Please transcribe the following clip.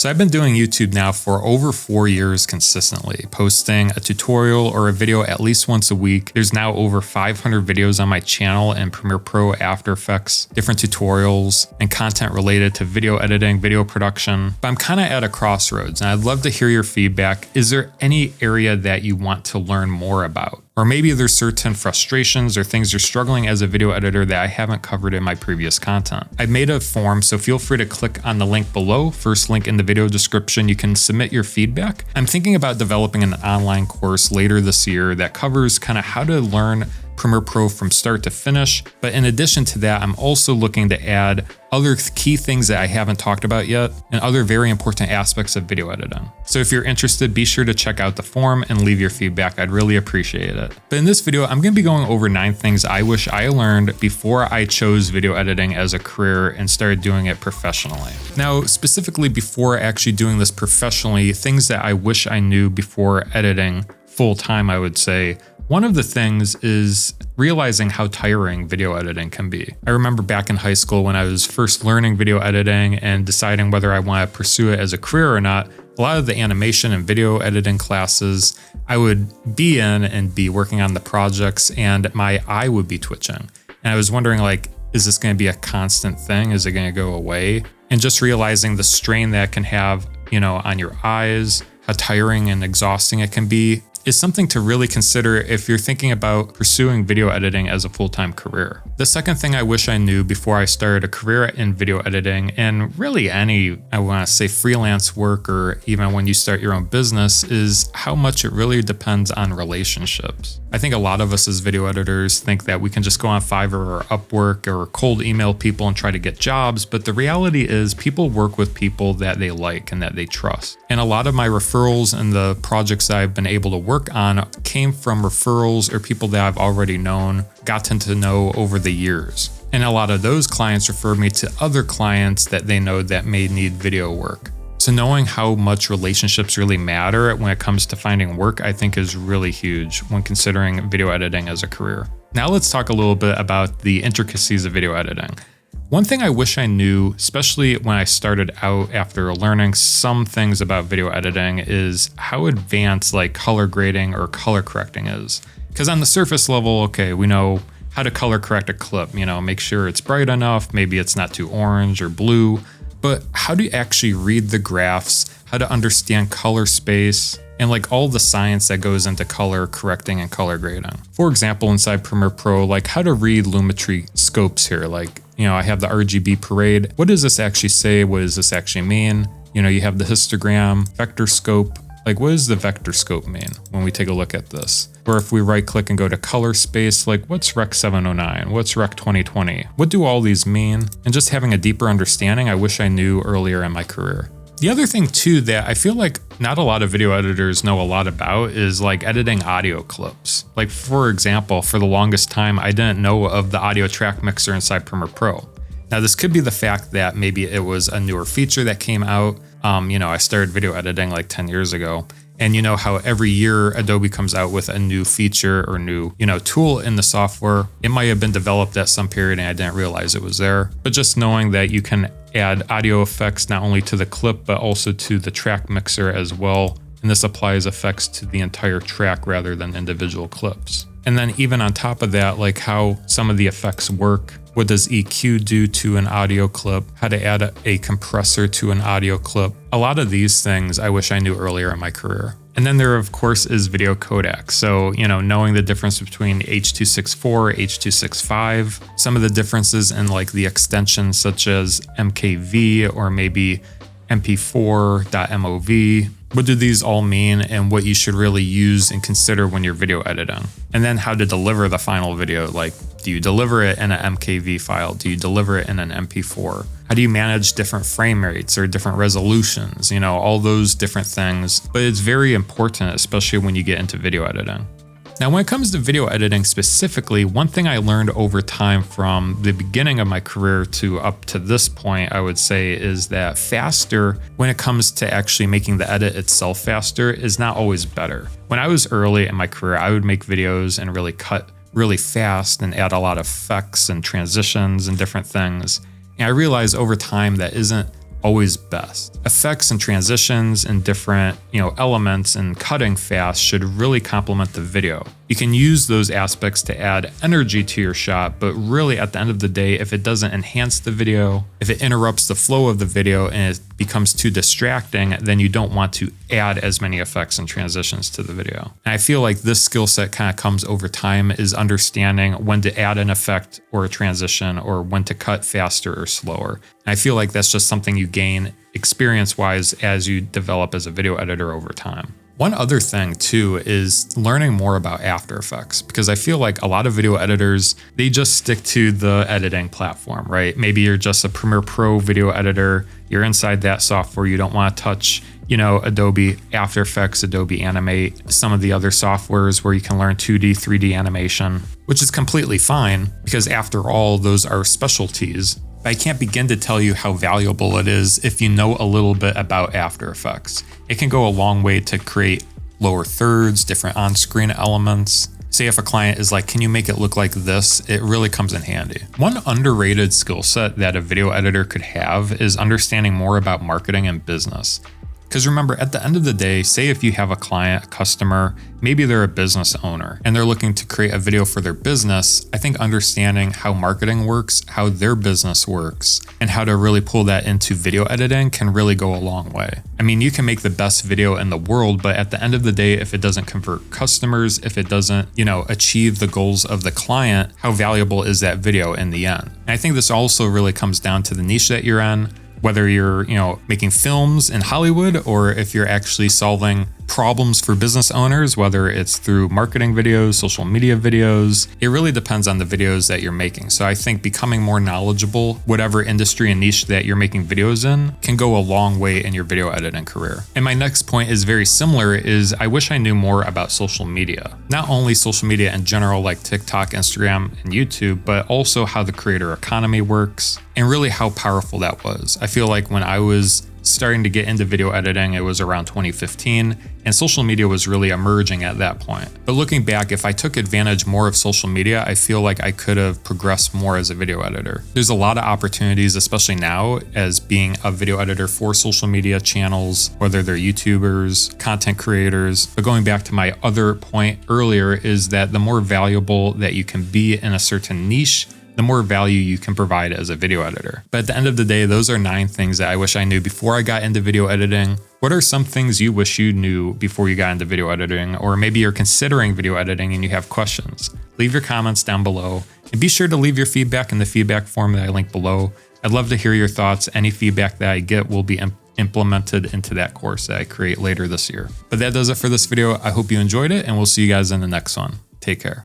So I've been doing YouTube now for over 4 years consistently, posting a tutorial or a video at least once a week. There's now over 500 videos on my channel in Premiere Pro, After Effects, different tutorials, and content related to video editing, video production. But I'm kind of at a crossroads, and I'd love to hear your feedback. Is there any area that you want to learn more about? Or maybe there's certain frustrations or things you're struggling as a video editor that I haven't covered in my previous content. I've made a form, so feel free to click on the link below, first link in the video description. You can submit your feedback. I'm thinking about developing an online course later this year that covers kind of how to learn Premiere Pro from start to finish. But in addition to that, I'm also looking to add other key things that I haven't talked about yet and other very important aspects of video editing. So if you're interested, be sure to check out the form and leave your feedback. I'd really appreciate it. But in this video, I'm going to be going over 9 things I wish I learned before I chose video editing as a career and started doing it professionally. Now, specifically before actually doing this professionally, things that I wish I knew before editing full time, I would say, one of the things is realizing how tiring video editing can be. I remember back in high school when I was first learning video editing and deciding whether I want to pursue it as a career or not, a lot of the animation and video editing classes I would be in and be working on the projects, and my eye would be twitching. And I was wondering, like, is this going to be a constant thing? Is it going to go away? And just realizing the strain that can have, on your eyes, how tiring and exhausting it can be, is something to really consider if you're thinking about pursuing video editing as a full-time career. The second thing I wish I knew before I started a career in video editing, and really any, I want to say, freelance work, or even when you start your own business, is how much it really depends on relationships. I think a lot of us as video editors think that we can just go on Fiverr or Upwork or cold email people and try to get jobs, but the reality is people work with people that they like and that they trust. And a lot of my referrals and the projects that I've been able to work on came from referrals or people that I've already known, gotten to know over the years. And a lot of those clients refer me to other clients that they know that may need video work. So knowing how much relationships really matter when it comes to finding work, I think is really huge when considering video editing as a career. Now let's talk a little bit about the intricacies of video editing. One thing I wish I knew, especially when I started out after learning some things about video editing, is how advanced like color grading or color correcting is. Because on the surface level, okay, we know how to color correct a clip, make sure it's bright enough, maybe it's not too orange or blue, but how do you actually read the graphs, how to understand color space, and like all the science that goes into color correcting and color grading. For example, inside Premiere Pro, like how to read lumetri scopes here, like, I have the RGB parade. What does this actually say? What does this actually mean? You have the histogram, vector scope. Like, what does the vector scope mean when we take a look at this? Or if we right click and go to color space, like what's Rec 709? What's Rec 2020? What do all these mean? And just having a deeper understanding, I wish I knew earlier in my career. The other thing too that I feel like not a lot of video editors know a lot about is like editing audio clips. Like for example, for the longest time, I didn't know of the audio track mixer inside Premiere Pro. Now this could be the fact that maybe it was a newer feature that came out. I started video editing like 10 years ago. And you know how every year Adobe comes out with a new feature or new, tool in the software. It might have been developed at some period and I didn't realize it was there. But just knowing that you can add audio effects not only to the clip, but also to the track mixer as well. And this applies effects to the entire track rather than individual clips. And then even on top of that, like how some of the effects work. What does EQ do to an audio clip? How to add a compressor to an audio clip? A lot of these things I wish I knew earlier in my career. And then there, of course, is video codecs. So, knowing the difference between H.264, H.265, some of the differences in like the extensions such as MKV or maybe MP4.mov. What do these all mean and what you should really use and consider when you're video editing? And then how to deliver the final video. Like, do you deliver it in an MKV file? Do you deliver it in an MP4? How do you manage different frame rates or different resolutions? All those different things. But it's very important, especially when you get into video editing. Now, when it comes to video editing specifically, one thing I learned over time from the beginning of my career to up to this point, I would say, is that faster when it comes to actually making the edit itself faster is not always better. When I was early in my career, I would make videos and really cut really fast and add a lot of effects and transitions and different things. And I realized over time that isn't always best. Effects and transitions and different, elements and cutting fast should really complement the video. You can use those aspects to add energy to your shot, but really at the end of the day, if it doesn't enhance the video, if it interrupts the flow of the video and it becomes too distracting, then you don't want to add as many effects and transitions to the video. And I feel like this skill set kind of comes over time, is understanding when to add an effect or a transition or when to cut faster or slower. And I feel like that's just something you gain experience-wise as you develop as a video editor over time. One other thing too is learning more about After Effects, because I feel like a lot of video editors, they just stick to the editing platform, right? Maybe you're just a Premiere Pro video editor, you're inside that software, you don't want to touch, Adobe After Effects, Adobe Animate, some of the other softwares where you can learn 2D, 3D animation, which is completely fine because after all, those are specialties. But I can't begin to tell you how valuable it is if you know a little bit about After Effects. It can go a long way to create lower thirds, different on-screen elements. Say if a client is like, can you make it look like this? It really comes in handy. One underrated skill set that a video editor could have is understanding more about marketing and business. Because remember, at the end of the day, say if you have a client, a customer, maybe they're a business owner and they're looking to create a video for their business, I think understanding how marketing works, how their business works, and how to really pull that into video editing can really go a long way. I mean, you can make the best video in the world, but at the end of the day, if it doesn't convert customers, if it doesn't, achieve the goals of the client, how valuable is that video in the end? And I think this also really comes down to the niche that you're in. Whether you're, making films in Hollywood or if you're actually solving problems for business owners, whether it's through marketing videos, social media videos, it really depends on the videos that you're making. So I think becoming more knowledgeable, whatever industry and niche that you're making videos in, can go a long way in your video editing career. And my next point is very similar, is I wish I knew more about social media. Not only social media in general, like TikTok, Instagram, and YouTube, but also how the creator economy works and really how powerful that was. I feel like when I was starting to get into video editing, it was around 2015, and social media was really emerging at that point. But looking back, if I took advantage more of social media, I feel like I could have progressed more as a video editor. There's a lot of opportunities, especially now as being a video editor for social media channels, whether they're YouTubers, content creators. But going back to my other point earlier is that the more valuable that you can be in a certain niche, the more value you can provide as a video editor. But at the end of the day, those are 9 things that I wish I knew before I got into video editing. What are some things you wish you knew before you got into video editing? Or maybe you're considering video editing and you have questions. Leave your comments down below and be sure to leave your feedback in the feedback form that I link below. I'd love to hear your thoughts. Any feedback that I get will be implemented into that course that I create later this year. But that does it for this video. I hope you enjoyed it and we'll see you guys in the next one. Take care.